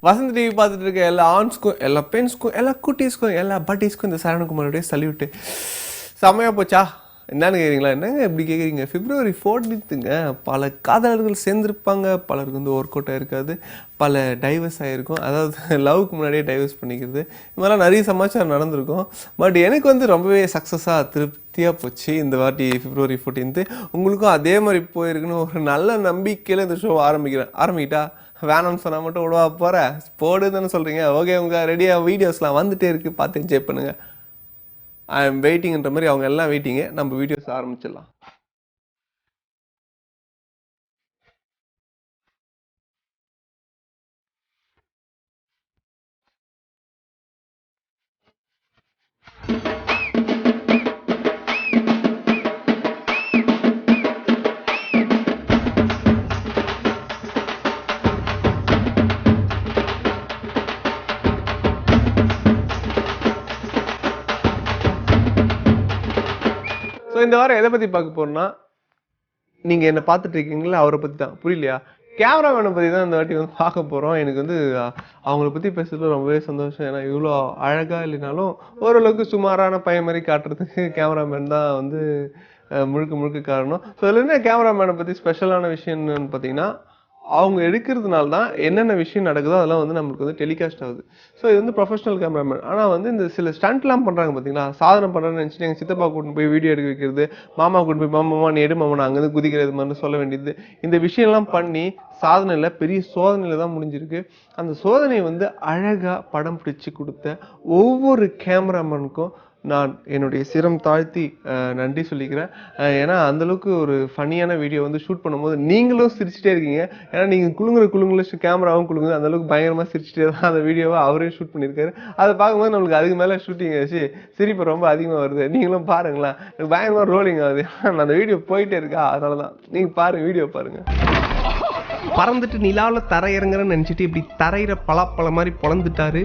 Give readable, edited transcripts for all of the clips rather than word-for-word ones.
Vasanth TV பார்த்துட்டு இருக்க எல்லா ஆன்ஸ்க்கும் எல்லா பெண்ஸ்க்கும் எல்லா குட்டீஸ்க்கும் எல்லா பட்டீஸ்க்கும் இந்த சரவணகுமாரோடைய சல்யூட்டு. செம்மையாக போச்சா என்னன்னு கேட்குறீங்களா? என்னங்க இப்படி கேட்குறீங்க? February 14th பல காதலர்கள் சேர்ந்துருப்பாங்க, பலருக்கு வந்து ஒர்க் அவுட் ஆகிருக்காது, பல டைவர்ஸ் ஆகிருக்கும், அதாவது லவ்க்கு முன்னாடியே டைவர்ஸ் பண்ணிக்கிறது, இது மாதிரிலாம் நிறைய சமாச்சாரம் நடந்திருக்கும். பட் எனக்கு வந்து ரொம்பவே சக்ஸஸாக திருப்தியாக போச்சு இந்த வாட்டி February 14th. உங்களுக்கும் அதே மாதிரி போயிருக்குன்னு ஒரு நல்ல நம்பிக்கையில் இந்த ஷோ ஆரம்பிக்கிட்டா வேணாம்னு சொன்னால் மட்டும் விடுவா போகிறேன் போடுதுன்னு சொல்கிறீங்க. ஓகே, உங்கள் ரெடியாக வீடியோஸ்லாம் வந்துகிட்டே இருக்குது, பார்த்து என்ஜாய் பண்ணுங்கள். ஐ எம் வெயிட்டிங்கன்ற மாதிரி அவங்க எல்லாம் வெயிட்டிங்கு. நம்ம வீடியோஸ் ஆரம்பிச்சிடலாம். ஸோ இந்த வாரம் எதை பற்றி பார்க்க போகிறோன்னா, நீங்கள் என்னை பார்த்துட்டு இருக்கீங்களா அவரை பற்றி தான். புரியலையா? கேமராமேனை பற்றி தான் இந்த வாட்டி வந்து பார்க்க போகிறோம். எனக்கு வந்து அவங்கள பற்றி பேசுறது ரொம்பவே சந்தோஷம். ஏன்னா இவ்வளோ அழகாக இல்லைனாலும் ஓரளவுக்கு சுமாரான பையன் மாதிரி காட்டுறதுக்கு கேமராமேன் தான் வந்து முழுக்க காரணம். ஸோ இதில் என்ன கேமராமேனை பற்றி ஸ்பெஷலான விஷயம் என்னன்னு பார்த்தீங்கன்னா, அவங்க எடுக்கிறதுனால தான் என்னென்ன விஷயம் நடக்குதோ அதெல்லாம் வந்து நம்மளுக்கு வந்து டெலிகாஸ்ட் ஆகுது. ஸோ இது வந்து ப்ரொஃபஷனல் கேமராமேன். ஆனால் வந்து இந்த சில ஸ்டண்ட்லாம் பண்ணுறாங்க பார்த்தீங்களா, சாதனை பண்ணுறேன்னு நினச்சிட்டு எங்கள் சித்தப்பா கூட்டின்னு போய் வீடியோ எடுக்க வைக்கிறது, மாமா கூட்டு போய் மாமா நீ எடு மாமா நான் அங்கேருந்து குதிக்கிறது மாதிரி சொல்ல வேண்டியது, இந்த விஷயம்லாம் பண்ணி சாதனையில் பெரிய சோதனையில் தான் முடிஞ்சிருக்கு. அந்த சோதனை வந்து அழகாக படம் பிடிச்சி கொடுத்த ஒவ்வொரு கேமராமேனுக்கும் நான் என்னுடைய சிரம் தாழ்த்தி நன்றி சொல்லிக்கிறேன். ஏன்னா அந்தளவுக்கு ஒரு ஃபன்னியான வீடியோ வந்து ஷூட் பண்ணும்போது நீங்களும் சிரிச்சிட்டே இருக்கீங்க. ஏன்னா நீங்கள் குழுங்குல கேமராவும் குழுங்குது, அந்தளவுக்கு பயங்கரமாக சிரிச்சிட்டே தான் அந்த வீடியோவை அவரே ஷூட் பண்ணியிருக்காரு. அதை பார்க்கும்போது நம்மளுக்கு அதுக்கு மேலே ஷூட்டிங் ஆச்சு சிரிப்பு ரொம்ப அதிகமாக வருது. நீங்களும் பாருங்களேன், எனக்கு பயங்கரமாக ரோலிங் ஆகுது. நான் அந்த வீடியோ போயிட்டே இருக்கா, அதனால தான். நீங்கள் பாருங்கள், வீடியோ பாருங்கள். பறந்துட்டு நிலாவில் தரை இறங்குறேன்னு நினச்சிட்டு இப்படி தரையிற பலாப்பழ மாதிரி பொழந்துட்டாரு.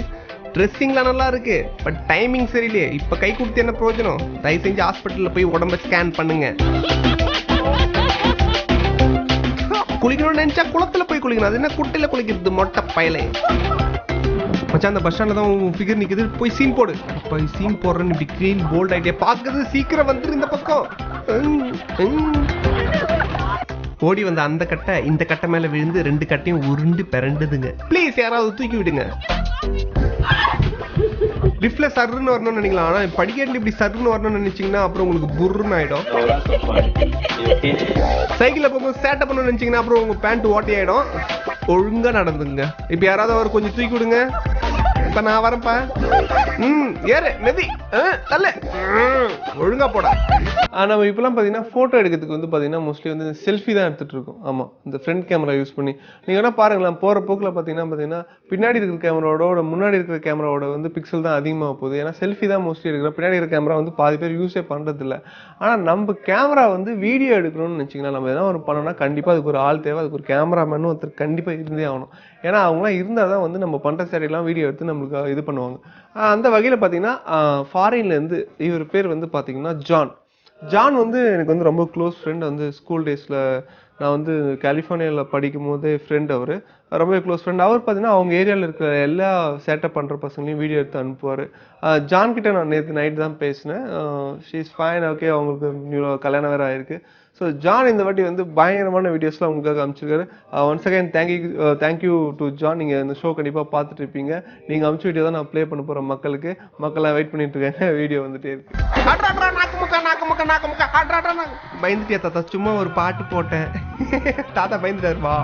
ட்ரெஸ்ஸிங்லாம் நல்லா இருக்கு, பட் டைமிங் சரியில்லையே. இப்போ கை கொடுத்து என்ன பிரயோஜனம்? தயவு செஞ்சு ஹாஸ்பிட்டலில் போய் உடம்ப ஸ்கேன் பண்ணுங்க. குளிக்கணும்னு நினைச்சா குளத்துல போய் குளிக்கணும், அது என்ன குட்டையில குளிக்கிறது மொட்டை பயலே. மச்சான் அந்த பஸ் ஸ்டாண்ட்ல தான் ஃபிகர் நிக்குது, போய் சீன் போடு. போய் சீன் போடுறேன்னு இப்படி கிரீன் போல்ட் ஆயிட்டே பாக்குறது, சீக்கிரம் வந்துரு இந்த பக்கம். ஓடி வந்த அந்த கட்டை இந்த கட்டை மேல விழுந்து 2 கட்டையும் உருண்டு பிறண்டுதுங்க. ப்ளீஸ் யாராவது தூக்கி விடுங்க. லிஃப்ட்ல சர்ன்னு வரணும்னு நினைக்கலாம், ஆனா படிக்கட்டில் இப்படி சர்ன்னு வரணும்னு நினைச்சீங்கன்னா அப்புறம் உங்களுக்கு புர்ன்னு ஆயிடும். சைக்கிள்ல போகும்போது சேட்டை பண்ணணும்னு நினைச்சீங்கன்னா அப்புறம் உங்க பேண்ட் ஓட்டி ஆயிடும். ஒழுங்கா நடந்துங்க. இப்ப யாராவது அவர் கொஞ்சம் தூக்கி விடுங்க. இப்ப நான் வரேன்ப்பா. ஏறு மெதி தள்ள ஒழுங்கா போட. நம்ம இப்பெல்லாம் பார்த்தீங்கன்னா ஃபோட்டோ எடுக்கிறதுக்கு வந்து பார்த்தீங்கன்னா மோஸ்ட்லி வந்து செல்ஃபி தான் எடுத்துகிட்டு இருக்கோம். ஆமாம், இந்த ஃப்ரண்ட் கேமரா யூஸ் பண்ணி நீங்கள் வேணால் பாருங்களேன். போகிற போக்கில் பார்த்தீங்கன்னா பின்னாடி இருக்கிற கேமராவோட முன்னாடி இருக்கிற கேமராவோட வந்து பிக்சல் தான் அதிகமாக போகுது. ஏன்னா செல்ஃபி தான் மோஸ்ட்லி எடுக்கிறோம். பின்னாடி இருக்கிற கேமரா வந்து பாதி பேர் யூஸே பண்ணுறதில்ல. ஆனால் நம்ம கேமரா வந்து வீடியோ எடுக்கணும்னு நினச்சிங்கன்னா நம்ம எதாவது ஒரு பண்ணோம்னா கண்டிப்பாக அதுக்கு ஒரு ஆள் தேவை, அதுக்கு ஒரு கேமராமேனும் ஒருத்தர் கண்டிப்பாக இருந்தே ஆகணும். ஏன்னா அவங்களாம் இருந்தால் தான் வந்து நம்ம பண்ணுற சேரியெல்லாம் வீடியோ எடுத்து நம்மளுக்கு இது பண்ணுவாங்க. அந்த வகையில் பார்த்தீங்கன்னா ஃபாரின்லேருந்து இவர் பேர் வந்து பார்த்தீங்கன்னா ஜான் வந்து எனக்கு வந்து ரொம்ப க்ளோஸ் ஃப்ரெண்ட். வந்து ஸ்கூல் டேஸில் நான் வந்து கலிஃபோர்னியாவில் படிக்கும் போதே ஃப்ரெண்ட். அவர் ரொம்ப க்ளோஸ் ஃப்ரெண்ட். அவர் பார்த்தீங்கன்னா அவங்க ஏரியாவில் இருக்கிற எல்லா சேட்டப் பண்ணுற பசங்களையும் வீடியோ எடுத்து அனுப்புவார். ஜான்கிட்ட நான் நேற்று நைட் தான் பேசினேன். ஷீ இஸ் ஃபைன், ஓகே, அவங்களுக்கு கல்யாணம் வேறு ஆயிருக்கு. ஸோ ஜான் இந்த வாட்டி வந்து பயங்கரமான வீடியோஸ்லாம் உங்களுக்காக அனுப்பிச்சிருக்காரு. Once again thank you to John. நீங்கள் இந்த ஷோ கண்டிப்பாக பார்த்துட்டு இருப்பீங்க. நீங்கள் அனுப்பிச்ச வீடியோ தான் நான் ப்ளே பண்ண போகிறேன் மக்களுக்கு. மக்கள்லாம் வெயிட் பண்ணிட்டு இருக்காங்க, வீடியோ வந்துட்டே இருக்கு. பயந்துட்டியா தாத்தா? சும்மா ஒரு பாட்டு போட்டேன். தாத்தா பயந்துட்டாருப்பா.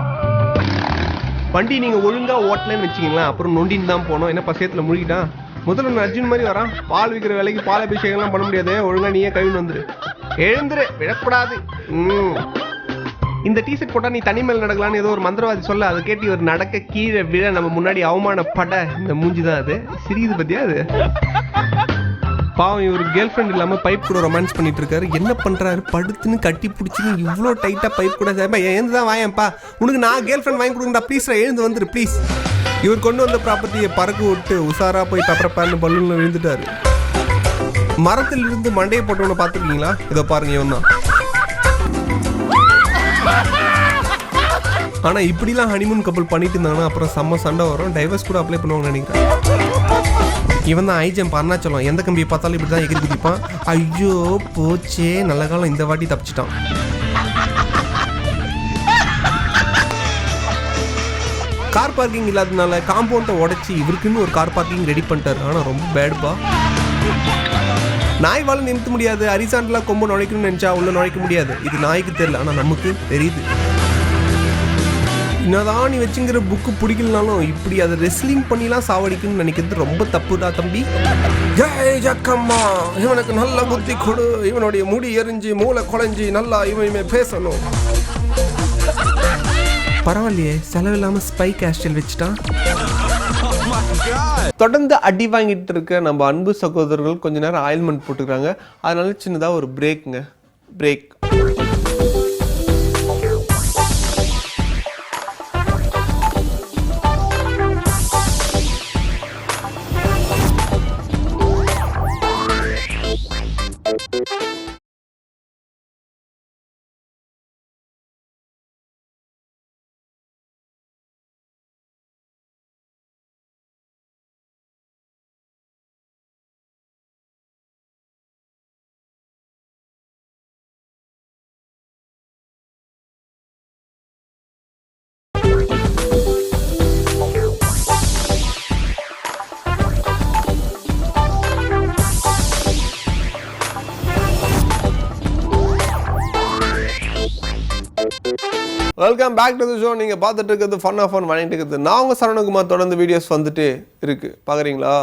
வண்டி நீங்க ஒழுங்கா ஓட்டலன்னு வச்சுக்கீங்களா, அப்புறம் நொண்டின்னு தான் போனோம். என்ன பசேத்துல முழுகிட்டான். முதல்ல அர்ஜுன் மாதிரி வரான். பால் விற்கிற வேலைக்கு பால் அபிஷேகம்லாம் பண்ண முடியாது. ஒழுங்கா நீயே கழுவின்னு வந்துரு. எழுந்துரு, விழக்கூடாது. இந்த டிஷர்ட் போட்டா நீ தனி மேல் நடக்கலான்னு ஏதோ ஒரு மந்திரவாதி சொல்ல, அதை கேட்டு ஒரு நடக்க கீழே விழ நம்ம முன்னாடி அவமானப்பட இந்த மூஞ்சி தான் அது. சிரியுது பத்தியா அது? பாவம், இவர் கேர்ள் ஃப்ரெண்ட் இல்லாமல் பைப் கூட ரொமான்ஸ் பண்ணிட்டு இருக்காரு. என்ன பண்றாரு? படுத்துன்னு கட்டி பிடிச்சின்னு இவ்வளோ டைட்டா பைப் கூட எழுந்து தான் வாயப்பா, உனக்கு நான் கேர்ள் ஃப்ரெண்ட் வாங்கி கொடுங்கடா ப்ளீஸ், எழுந்து வந்துரு ப்ளீஸ். இவர் கொண்டு வந்த ப்ராப்பர்ட்டியை பறக்க விட்டு உசாரா போய் பெப்பரப்பான்னு பலூன்ல விழுந்துட்டாரு. மரத்தில் இருந்து மண்டையை போட்டவனை பார்த்துருக்கீங்களா? இதோ பாருங்க, இவன் தான். ஆனால் இப்படிலாம் ஹனிமூன் கப்பல் பண்ணிட்டு இருந்தாங்கன்னா அப்புறம் செம்ம சண்டை வரும், டைவர்ஸ் கூட அப்ளை பண்ணுவாங்கன்னு நினைக்கிறேன். இவன் தான் ஐஜம் அருணாச்சலம், எந்த கம்பியை பார்த்தாலும் இப்படி தான் எகிரி குதிப்பான். ஐயோ போச்சே, நல்ல காலம் இந்த வாட்டி தப்பிச்சிட்டான். கார் பார்க்கிங் இல்லாததுனால காம்பவுண்டை உடச்சி இவருக்குன்னு ஒரு கார் பார்க்கிங் ரெடி பண்ணிட்டாரு. ஆனால் ரொம்ப பேடுப்பா. நாய் வாழ நிறுத்த முடியாது, அரிசாண்டெலாம் கொம்பு நுழைக்கணும்னு நினச்சா உள்ள நுழைக்க முடியாது. இது நாய்க்கு தெரியல, ஆனால் நமக்கு தெரியுது. என்னதான் நீ வச்சுங்கிற புக்கு பிடிக்கலனாலும் இப்படி அதை ரெஸ்லிங் பண்ணிலாம் சாவடிக்கணும்னு நினைக்கிறது ரொம்ப தப்புடா தம்பி. ஜெய் ஜக்கம்மா, இவனுக்கு நல்ல புத்தி கொடு, இவனுடைய முடி எரிஞ்சு மூளை குழஞ்சி நல்லா இவனுமே பேசணும். பரவாயில்லையே, செலவில்லாம ஸ்பை கேஸ்டல் வச்சுட்டான். தொடர்ந்து அடி வாங்கிட்டு இருக்க நம்ம அன்பு சகோதரர்கள் கொஞ்ச நேரம் ஆயில்மெண்ட் போட்டுக்கிறாங்க. அதனால சின்னதாக ஒரு பிரேக்குங்க, break. Welcome back to the show. நீங்கள் பார்த்துட்டு இருக்கிறது ஃபன் ஆஃப் ஃபன் பண்ணிட்டு இருக்குது. நான் உங்கள் சரவணகுமார். தொடர்ந்து வீடியோஸ் வந்துட்டு இருக்கு, பார்க்குறீங்களா?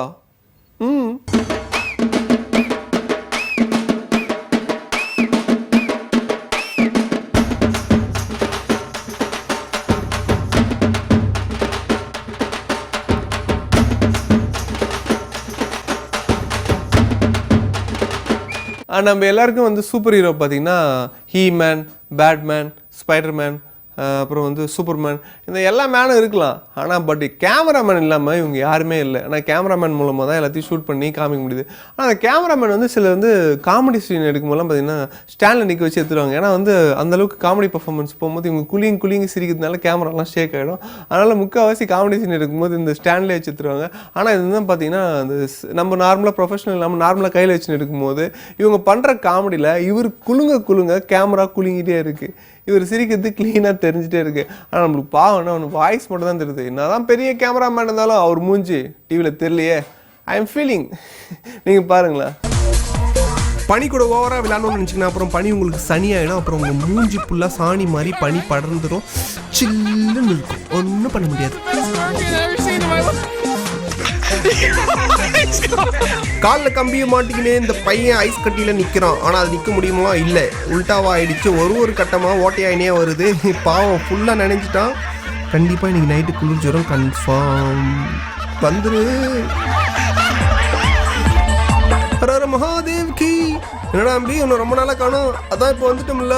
நம்ம எல்லாருக்கும் வந்து சூப்பர் ஹீரோ பார்த்தீங்கன்னா ஹீமேன், பேட்மேன், ஸ்பைடர்மேன், அப்புறம் வந்து சூப்பர்மேன், இந்த எல்லா மேனும் இருக்கலாம். ஆனால் பட் கேமராமேன் இல்லாமல் இவங்க யாருமே இல்லை. ஆனால் கேமராமேன் மூலமாக தான் எல்லாத்தையும் ஷூட் பண்ணி காமிக்க முடியுது. ஆனால் அந்த கேமராமேன் வந்து சில வந்து காமெடி சீன் எடுக்கும்போதெல்லாம் பார்த்தீங்கன்னா ஸ்டாண்டில் நிற்க வச்சு எடுத்துருவாங்க. ஏன்னா வந்து அந்தளவுக்கு காமெடி பர்ஃபார்மன்ஸ் போகும்போது இவங்க குளிங்க சிரிக்கிறதுனால கேமராலாம் ஷேக் ஆகிடும். அதனால் முக்கால்வாசி காமெடி சீன் எடுக்கும்போது இந்த ஸ்டாண்ட்லேயே வச்சு எடுத்துருவாங்க. ஆனால் இது தான் பார்த்தீங்கன்னா அந்த நம்ம நார்மலாக ப்ரொஃபஷனல் இல்லாமல் நார்மலாக கையில் வச்சுன்னு எடுக்கும்போது இவங்க பண்ணுற காமெடியில் இவர் குலுங்க கேமரா குலுங்கிட்டே இருக்குது. இவர் சிரிக்கிறது க்ளீனாக தெரிஞ்சுட்டே இருக்கு. ஆனால் நம்மளுக்கு பாவம்னா அவனுக்கு வாய்ஸ் மட்டும் தான் தெரியுது. என்னதான் பெரிய கேமராமேன் இருந்தாலும் அவர் மூஞ்சி டிவியில் தெரியலையே. I am feeling. நீங்கள் பாருங்களேன், பனி கூட ஓவராக விளையாடணும்னு நினச்சிங்கன்னா அப்புறம் பனி உங்களுக்கு சனி ஆகிடும். அப்புறம் உங்கள் மூஞ்சி ஃபுல்லாக சாணி மாதிரி பனி படர்ந்துடும், சில்லுன்னு இருக்கும், ஒன்றும் பண்ண முடியாது. காலில் கம்பியை மாட்டிக்கினே இந்த பையன் ஐஸ் கட்டியில் நிற்கிறான். ஆனால் அது நிற்க முடியுமா? இல்லை, உல்டாவா ஆயிடுச்சு. ஒரு கட்டமாக ஓட்டையாயினே வருது. பாவம் ஃபுல்லாக நினைஞ்சிட்டான். கண்டிப்பாக இன்னைக்கு நைட்டு குளிர்ஜுரம் கன்ஃபார்ம் வந்துரு. ஹர மகாதேவ் கி. என்னடா அம்பி, இன்னும் ரொம்ப நாளாக காணும். அதான் இப்போ வந்துட்டோம்ல.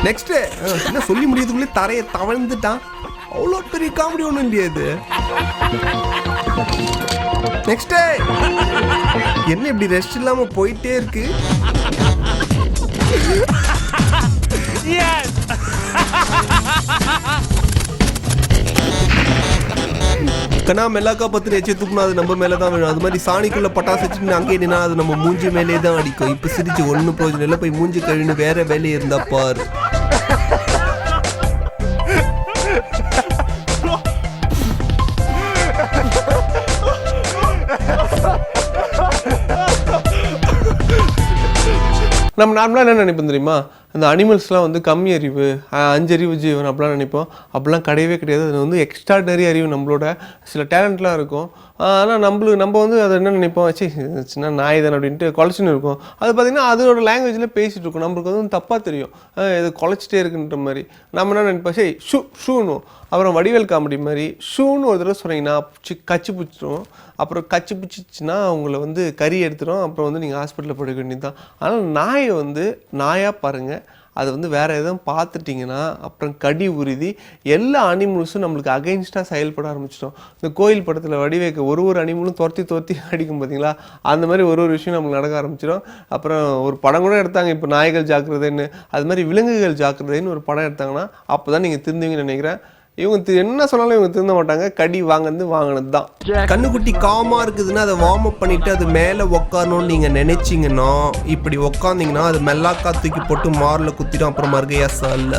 நெக்ஸ்ட் என்ன சொல்லி முடியதுக்குள்ளே தரையை தவழ்ந்துட்டான். அவ்வளோ பெரிய காமெடி ஒன்றும் இல்லையா இது. நெக்ஸ்ட் என்ன இப்படி ரெஸ்ட் இல்லாம போயிட்டே இருக்கு. கண்ணா மெல்லாக்கா பத்து எச்சை தூக்குனா அது நம்ம மேலே தான் வேணும். அது மாதிரி சாணிக்குள்ள பட்டாசு வச்சுட்டு அங்கேயே நின்னா அது நம்ம மூஞ்சி மேலே தான் அடிக்கும். இப்போ சிரிச்சு ஒன்றும் பிரயோஜனம் இல்லை. போய் மூஞ்சி கழுவின்னு வேற வேலையை இருந்தா பாரு. நம்ம நார்மலாக என்ன நினைப்போம் தெரியுமா? அந்த அனிமல்ஸ்லாம் வந்து கம்மி அறிவு, 5 அறிவு ஜீவன் அப்படிலாம் நினைப்போம். அப்படிலாம் கிடையவே கிடையாது. அது வந்து எக்ஸ்ட்ராடனரி அறிவு, நம்மளோட சில டேலண்ட்லாம் இருக்கும். ஆனால் நம்ம வந்து அதை என்ன நினைப்போம், சின்ன நாய் தானே அப்படின்ட்டு குலைச்சின்னு இருக்கும். அது பார்த்திங்கன்னா அதோட லாங்குவேஜில் பேசிகிட்டு இருக்கும். நம்மளுக்கு வந்து தப்பாக தெரியும், இது குலைச்சிட்டே இருக்குன்ற மாதிரி. நம்ம என்ன நினைப்போம், சரி ஷூனும். அப்புறம் வடிவேல் காமெடி மாதிரி ஷூன்னு ஒரு தடவை சொன்னீங்கன்னா கச்சி பிடிச்சிடும். அப்புறம் கச்சி பிடிச்சிச்சின்னா அவங்கள வந்து கறி எடுத்துடும். அப்புறம் வந்து நீங்கள் ஹாஸ்பிட்டலில் போட வேண்டியது தான். ஆனால் நாயை வந்து நாயாக பாருங்கள், அது வந்து வேறு எதுவும் பார்த்துட்டிங்கன்னா அப்புறம் கடி உறுதி எல்லா அனிமல்ஸும் நம்மளுக்கு அகைன்ஸ்டாக செயல்பட ஆரம்பிச்சிட்டோம். இந்த கோயில் படத்தில் வடிவேக்க ஒரு அனிமலும் துரத்தி அடிக்கும் பார்த்தீங்களா, அந்த மாதிரி ஒரு விஷயம் நம்மளுக்கு நடக்க ஆரம்பிச்சிடும். அப்புறம் ஒரு படம் கூட எடுத்தாங்க இப்போ, நாய்கள் ஜாக்கிரதைன்னு, அது மாதிரி விலங்குகள் ஜாக்கிரதைன்னு ஒரு படம் எடுத்தாங்கன்னா அப்போ தான் நீங்கள் திருந்துவீங்கன்னு நினைக்கிறேன். இவங்க என்ன சொன்னாலும் இவங்க திருந்த மாட்டாங்க, கடி வாங்கினது தான். கண்ணுக்குட்டி காமா இருக்குதுன்னா அதை வார்ம் அப் பண்ணிட்டு அது மேலே உக்காரணும்னு நீங்கள் நினைச்சிங்கன்னா இப்படி உக்காந்தீங்கன்னா அது மெல்லாக்கா தூக்கி போட்டு மாரில் குத்திடும். அப்புறம் மறுகையா சால்ல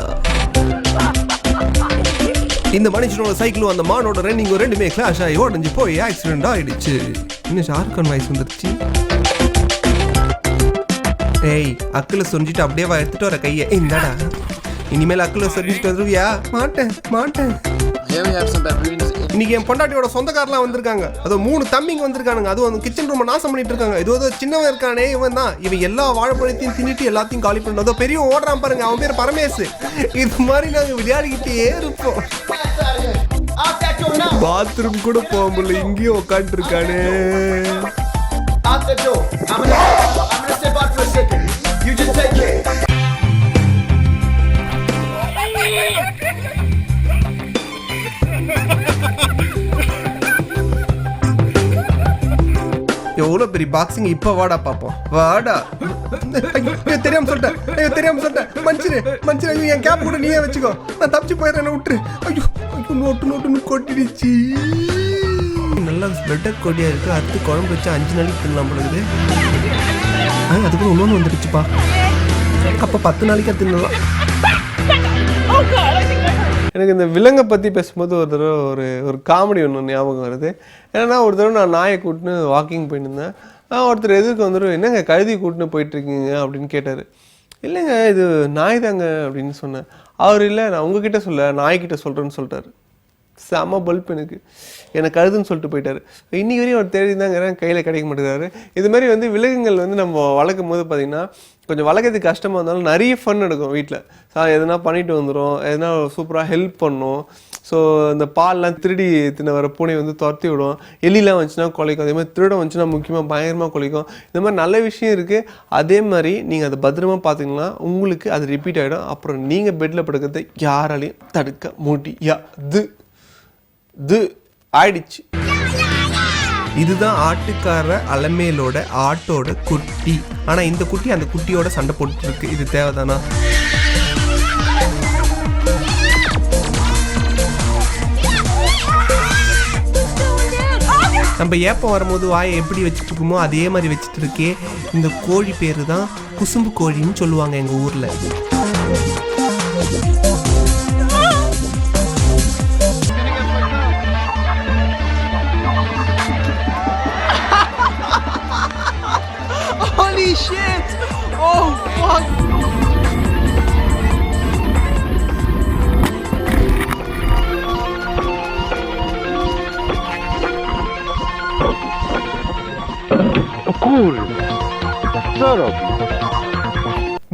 இந்த மனுஷனோட சைக்கிளும் அந்த மானோட ரன்னிங் ரெண்டுமே கிளாஷ் ஆகி உடஞ்சி போய் ஆக்சிடென்ட் ஆயிடுச்சு. இன்னும் ஷாருக்கான் வாய்ஸ் வந்துருச்சு. ஏய் அக்கில் சொரிஞ்சிட்டு அப்படியே எடுத்துட்டு வர கையை இந்தாடா, இனிமேல் அக்கில் சொரிஞ்சிட்டு வந்துருவியா? மாட்டேன். இன்னைக்கு என் பொண்டாட்டியோட சொந்தக்காரெல்லாம் வந்திருக்காங்க. அதோ 3 தம்பிங்க வந்திருக்கானுங்க. அதுவும் அந்த கிச்சன் ரூமை நாசம் பண்ணிட்டு இருக்காங்க. ஏதோ சின்னவன் இருக்கானே இவன் தான். இவன் எல்லா வாழைப்பழத்தையும் தின்னுட்டு எல்லாத்தையும் காலி பண்ண. அதோ பெரிய ஓடுறான் பாருங்க, அவன் பேர் பரமேசு. இது மாதிரி நாங்கள் விளையாடிக்கிட்டே இருப்போம். பாத்ரூம் கூட போக முடியல, இங்கேயும் உட்காந்துட்டு இருக்கானே. எவ்வளோ பெரிய பாக்ஸிங். இப்போ வாடா பார்ப்போம், வாடா. தெரியாம சொல்லிட்டேன் மனுஷன். ஐயோ என் கேப் கூட நீயே வச்சுக்கோ, நான் தப்பிச்சு போயிடுறேன், என்ன விட்டுரு. ஐயோ நோட்டுன்னு கொட்டிடுச்சு. நல்லா பெட்டர் கொடியா இருக்கு. அடுத்து குழம்பு வச்சு 5 நாளைக்கு தின்னலாம் போடுது. அதுக்கு இன்னொன்று வந்துடுச்சுப்பா. அப்போ 10 நாளைக்கு தின்னலாம். எனக்கு இந்த விலங்கை பற்றி பேசும்போது ஒரு தடவை ஒரு காமெடி ஒன்று ஞாபகம் வருது. ஏன்னா ஒரு தடவை நான் நாயை கூட்டின்னு வாக்கிங் போயிட்டு இருந்தேன். ஒருத்தர் எதிர்க்கு வந்துடும், என்னங்க கழுதி கூட்டின்னு போயிட்டுருக்கீங்க அப்படின்னு கேட்டார். இல்லைங்க இது நாய் தாங்க அப்படின்னு சொன்னேன். அவர் இல்லை நான் உங்ககிட்ட சொல்ல நாய்கிட்ட சொல்கிறேன்னு சொல்லிட்டாரு. செம பல்ப் எனக்கு கழுதுன்னு சொல்லிட்டு போயிட்டார். இன்னைக்கு வரையும் அவர் தேடி தாங்கிறேன், கையில் கிடைக்க மாட்டேங்கிறாரு. இது மாதிரி வந்து விலங்குகள் வந்து நம்ம வளர்க்கும் போது பார்த்திங்கன்னா கொஞ்சம் வளர்க்கறதுக்கு கஷ்டமாக இருந்தாலும் நிறைய ஃபன் எடுக்கும் வீட்டில். எதுனா பண்ணிட்டு வந்துடும், எதுனா சூப்பராக ஹெல்ப் பண்ணும். ஸோ இந்த பால்லாம் திருடி தின்ன வர பூனை வந்து துரத்தி விடும். எலிலாம் வந்துச்சுன்னா குலைக்கும். அதே மாதிரி திருடம் வந்துச்சுன்னா முக்கியமாக பயங்கரமாக குலைக்கும். இந்த மாதிரி நல்ல விஷயம் இருக்குது. அதே மாதிரி நீங்கள் அதை பத்திரமா பார்த்தீங்கன்னா உங்களுக்கு அது ரிப்பீட் ஆகிடும். அப்புறம் நீங்கள் பெட்டில் படுக்கிறத யாராலையும் தடுக்க முடியாது. ஆயிடுச்சு. இதுதான் ஆட்டுக்கார அலமேலோட ஆட்டோட குட்டி. ஆனா இந்த குட்டி அந்த குட்டியோட சண்டை போட்டு இருக்கு. இது தேவைதானா? நம்ம ஏப்பம் வரும்போது வாயை எப்படி வச்சுட்டு இருக்கோமோ அதே மாதிரி வச்சுட்டு இருக்கே. இந்த கோழி பேரு தான் குசும்பு கோழின்னு சொல்லுவாங்க எங்க ஊர்ல. Holy shit! Oh fuck!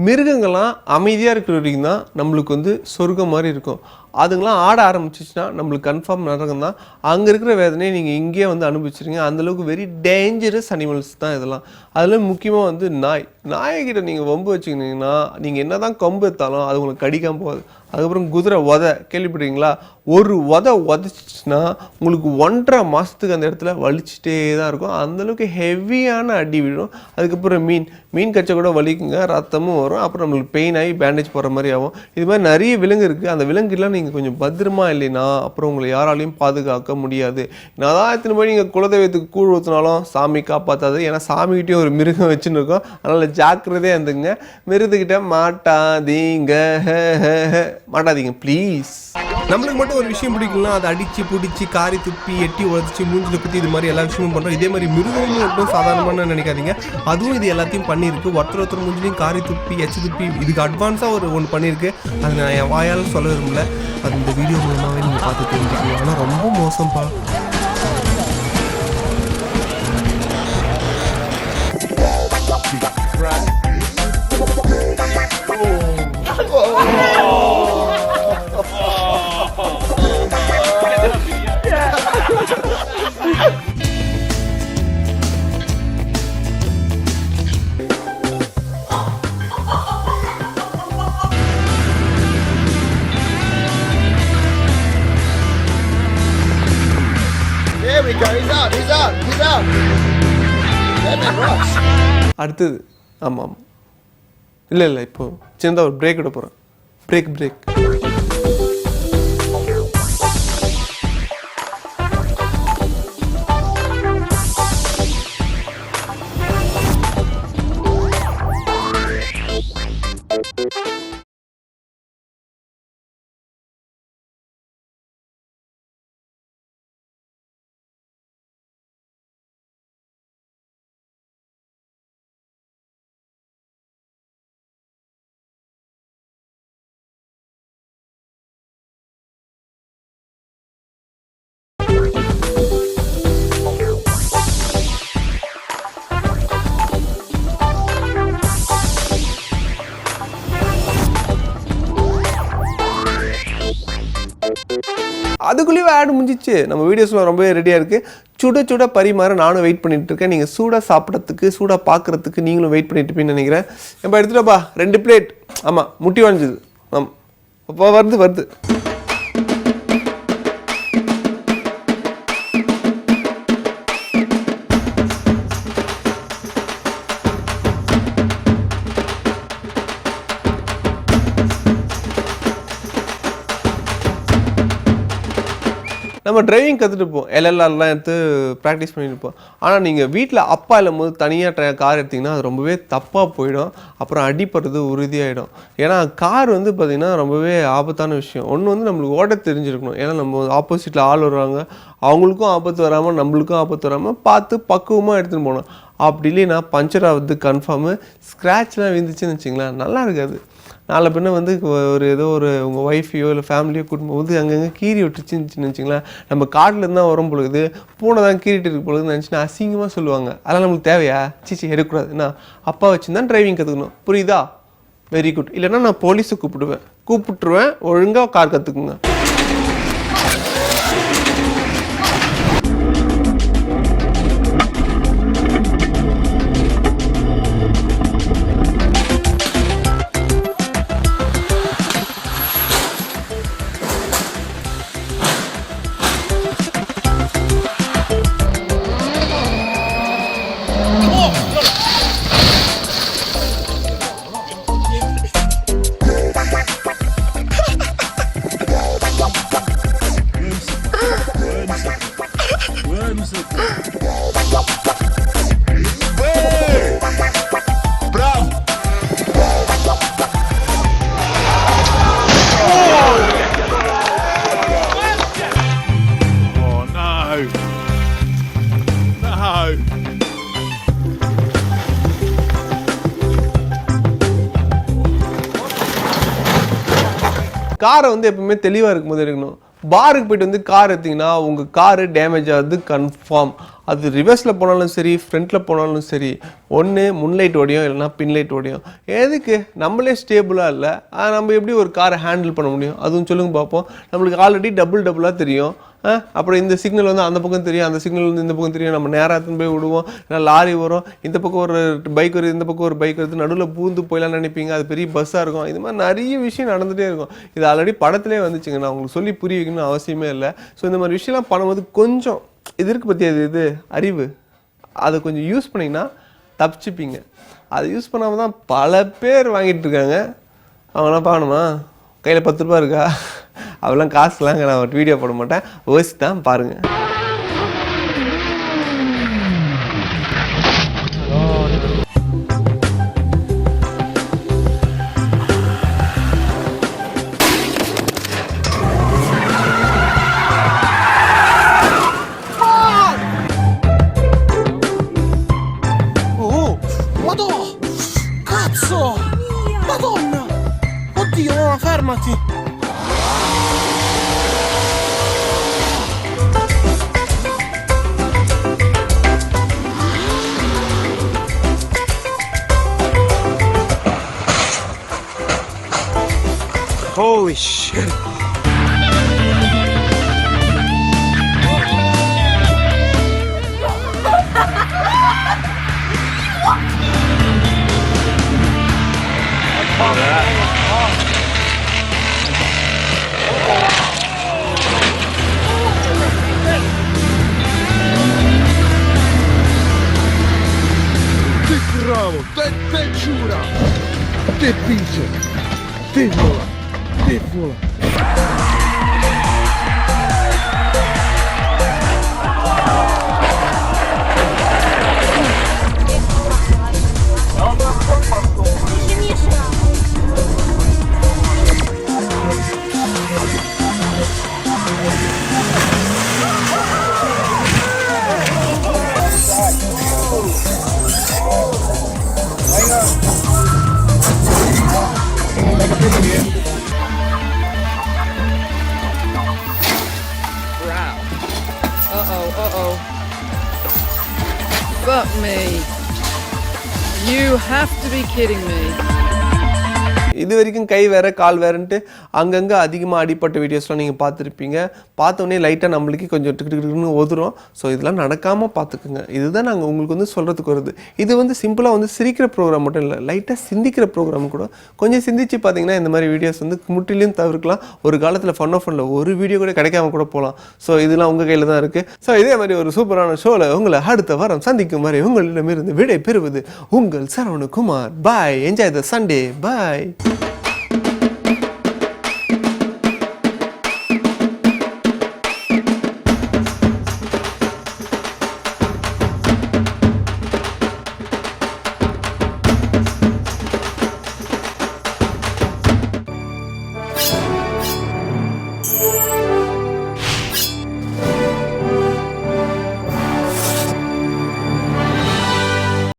மிருகங்கள்லாம் அமைதியாக இருக்கிற வரைக்கும் தான் நம்மளுக்கு வந்து சொர்க்கம் மாதிரி இருக்கும். அதுங்களாம் ஆட ஆரம்பிச்சிச்சுன்னா நம்மளுக்கு கன்ஃபார்ம் நரகம் தான். அங்கே இருக்கிற வேதனையை நீங்கள் இங்கேயே வந்து அனுபவிச்சிருங்க. அந்தளவுக்கு வெரி டேஞ்சரஸ் அனிமல்ஸ் தான் இதெல்லாம். அதில் முக்கியமாக வந்து நாய்கிட்ட நீங்கள் வம்பு வச்சுக்கினீங்கன்னா நீங்கள் என்ன தான் கொம்பு எடுத்தாலும் அது உங்களுக்கு கடிக்காமல் போகாது. அதுக்கப்புறம் குதிரை கேள்விப்படுறீங்களா? ஒரு உதச்சிச்சுன்னா உங்களுக்கு 1.5 மாதத்துக்கு அந்த இடத்துல வலிச்சுட்டே தான் இருக்கும். அந்தளவுக்கு ஹெவியான அடி விடும். அதுக்கப்புறம் மீன் கச்சை கூட வலிக்குங்க, ரத்தமும் வரும். அப்புறம் நம்மளுக்கு பெயின் ஆகி பேண்டேஜ் போடுற மாதிரி ஆகும். இது மாதிரி நிறைய விலங்கு இருக்குது. அந்த விலங்குலாம் நீங்கள் கொஞ்சம் பத்திரமா இல்லைன்னா அப்புறம் உங்களை யாராலையும் பாதுகாக்க முடியாது. நான் தான் எத்தனை மணி நீங்கள் குலதெய்வத்துக்கு கூழ் ஊற்றினாலும் சாமி காப்பாற்றாது. ஏன்னா சாமிக்கிட்டே ஒரு மிருகம் வச்சுன்னு இருக்கோம். அதனால் ஜாக்கிரதையாக இருந்துங்க. மிருகத்துக்கிட்ட மாட்டாதீங்க ப்ளீஸ். நம்மளுக்கு மட்டும் ஒரு விஷயம் பிடிக்கலாம், அதை அடிச்சு பிடிச்சி காரி துப்பி எட்டி உதச்சி மூஞ்சில் குத்தி இது மாதிரி எல்லா விஷயமும் பண்ணுறோம். இதே மாதிரி மிருகமும் மட்டும் சாதாரணமான நினைக்காதீங்க. அதுவும் இது எல்லாத்தையும் பண்ணியிருக்கு. ஒருத்தர் மூஞ்சிலையும் காரி துப்பி எச்சு துப்பி இதுக்கு அட்வான்ஸாக ஒன்று பண்ணியிருக்கு. அது நான் என் வாயால் சொல்ல விரும்பல. அது இந்த வீடியோ மூலமாகவே நீங்கள் பார்த்து தெரிஞ்சுக்கணும். ஆனால் ரொம்ப மோசம்ப்பா. There we go. He's out. He's out. He's out. That man rocks. அடுத்தது ஆமாம் இல்லை இப்போ சின்னதாக ஒரு பிரேக் விட போகிறேன். பிரேக் அதுக்குள்ளேயே ஆட் முடிஞ்சிச்சு. நம்ம வீடியோஸ்லாம் ரொம்பவே ரெடியாக இருக்குது. சுட பரிமாற நானும் வெயிட் பண்ணிட்டு இருக்கேன். நீங்கள் சூடாக சாப்பிட்றதுக்கு சூடாக பார்க்குறதுக்கு நீங்களும் வெயிட் பண்ணிட்டு இருப்பீங்கன்னு நினைக்கிறேன். நம்ம எடுத்துட்டோப்பா 2 பிளேட். ஆமாம் முட்டி வாங்கிச்சது. ஆமாம் அப்போ வருது. நம்ம டிரைவிங் கற்றுட்டுப்போம், எல்எல்ஆர்லாம் எடுத்து ப்ராக்டிஸ் பண்ணிட்டுப்போம். ஆனால் நீங்கள் வீட்டில் அப்பா இல்லாமல் தனியாக கார் எடுத்திங்கன்னா அது ரொம்பவே தப்பாக போயிடும். அப்புறம் அடிப்படுறது உறுதியாகிடும். ஏன்னா கார் வந்து பார்த்திங்கன்னா ரொம்பவே ஆபத்தான விஷயம். ஒன்று வந்து நம்மளுக்கு ஓட்ட தெரிஞ்சிருக்கணும். ஏன்னா நம்ம ஆப்போசிட்டில் ஆள் வருவாங்க, அவங்களுக்கும் ஆபத்து வராமல் நம்மளுக்கும் ஆபத்து வராமல் பார்த்து பக்குவமாக எடுத்துகிட்டு போகணும். அப்படி இல்லைன்னா பஞ்சர் ஆகுது கன்ஃபார்மு. ஸ்க்ராட்ச்லாம் விழுந்துச்சுன்னு வச்சிங்களேன், நல்லா இருக்காது. நாளை பின்ன வந்து ஏதோ ஒரு உங்கள் ஒய்ஃபையோ இல்லை ஃபேமிலியோ கூட்டிட்டு போது அங்கங்கே கீறி விட்டுச்சுன்னு வச்சிங்களேன், நம்ம காட்டிலேருந்து தான் வரும் பொழுது பூனை தான் கீறிட்டு இருக்க பொழுதுன்னு நினச்சினா அசிங்கமாக சொல்லுவாங்க. அதெல்லாம் நம்மளுக்கு தேவையா? சீச்சி எடுக்கக்கூடாதுண்ணா. அப்பா வச்சு தான் டிரைவிங் கற்றுக்கணும். புரியுதா? Very good. இல்லைன்னா நான் போலீஸை கூப்பிட்டுருவேன். ஒழுங்காக கார் கற்றுக்குங்க. காரை வந்து எப்பவுமே தெளிவாக இருக்கும்போது எடுக்கணும். பாருக்கு போய்ட்டு வந்து கார் எடுத்திங்கன்னா உங்கள் காரு டேமேஜ் ஆகுது கன்ஃபார்ம். அது ரிவர்ஸில் போனாலும் சரி, ஃப்ரண்ட்டில் போனாலும் சரி, ஒன்று முன்லைட் ஓடியும் இல்லைனா பின்லைட் ஓடியும். எதுக்கு? நம்மளே ஸ்டேபிளாக இல்லை, நம்ம எப்படி ஒரு காரை ஹேண்டில் பண்ண முடியும்? அதுவும் சொல்லுங்க பார்ப்போம். நம்மளுக்கு ஆல்ரெடி டபுளாக தெரியும். அப்புறம் இந்த சிக்னல் வந்து அந்த பக்கம் தெரியும், அந்த சிக்னல் வந்து இந்த பக்கம் தெரியும். நம்ம நேராக போய் விடுவோம். ஏன்னா லாரி வரும், இந்த பக்கம் ஒரு பைக் வருது, இந்த பக்கம் ஒரு பைக் வருது, நடுவில் பூந்து போயிடலாம்னு நினைப்பீங்க. அது பெரிய பஸ்ஸாக இருக்கும். இது மாதிரி நிறைய விஷயம் நடந்துகிட்டே இருக்கும். இது ஆல்ரெடி படத்துலேயே வந்துச்சுங்க. நான் உங்களுக்கு சொல்லி புரிய வைக்கணும்னு அவசியமே இல்லை. ஸோ இந்த மாதிரி விஷயம்லாம் பண்ணும்போது கொஞ்சம் இது இருக்குது பற்றி, இது அறிவு, அதை கொஞ்சம் யூஸ் பண்ணிங்கன்னா தப்பிச்சுப்பீங்க. அதை யூஸ் பண்ணாமல் தான் பல பேர் வாங்கிட்டு இருக்காங்க. அவங்களாம் பார்க்கணுமா? கையில் 10 ரூபா இருக்கா? அவெல்லாம் காசுலாங்க நான் ஒரு வீடியோ போட மாட்டேன். ஓசி தான் பாருங்கள். Madonna! Oddio, fermati! Holy shit! Defeated. Devola. Uh-oh. Fuck me. You have to be kidding me. இது வரைக்கும் கை வேற கால் வேறன்ட்டு அங்கங்கே அதிகமாக அடிப்பட்ட வீடியோஸ்லாம் நீங்கள் பார்த்துருப்பீங்க. பார்த்தோன்னே லைட்டாக நம்மளுக்கு கொஞ்சம் டிக்குன்னு ஒதுரும். ஸோ இதெல்லாம் நடக்காமல் பார்த்துக்குங்க. இதுதான் நாங்கள் உங்களுக்கு வந்து சொல்கிறதுக்கு வருது. இது வந்து சிம்பிளாக வந்து சிரிக்கிற ப்ரோக்ராம் மட்டும் இல்லை, லைட்டாக சிந்திக்கிற ப்ரோக்ராம் கூட. கொஞ்சம் சிந்திச்சு பார்த்தீங்கன்னா இந்த மாதிரி வீடியோஸ் வந்து முற்றிலும் தவிர்க்கலாம். ஒரு காலத்தில் ஃபன்னில் ஒரு வீடியோ கூட கிடைக்காம கூட போகலாம். ஸோ இதெல்லாம் உங்கள் கையில் தான் இருக்குது. ஸோ இதே மாதிரி ஒரு சூப்பரான ஷோவில் உங்களை அடுத்த வாரம் சந்திக்கும் வரை உங்களிடமிருந்து விடை பெறுவது உங்கள் Saravanakumar. Bye. Enjoy the Sunday. Bye.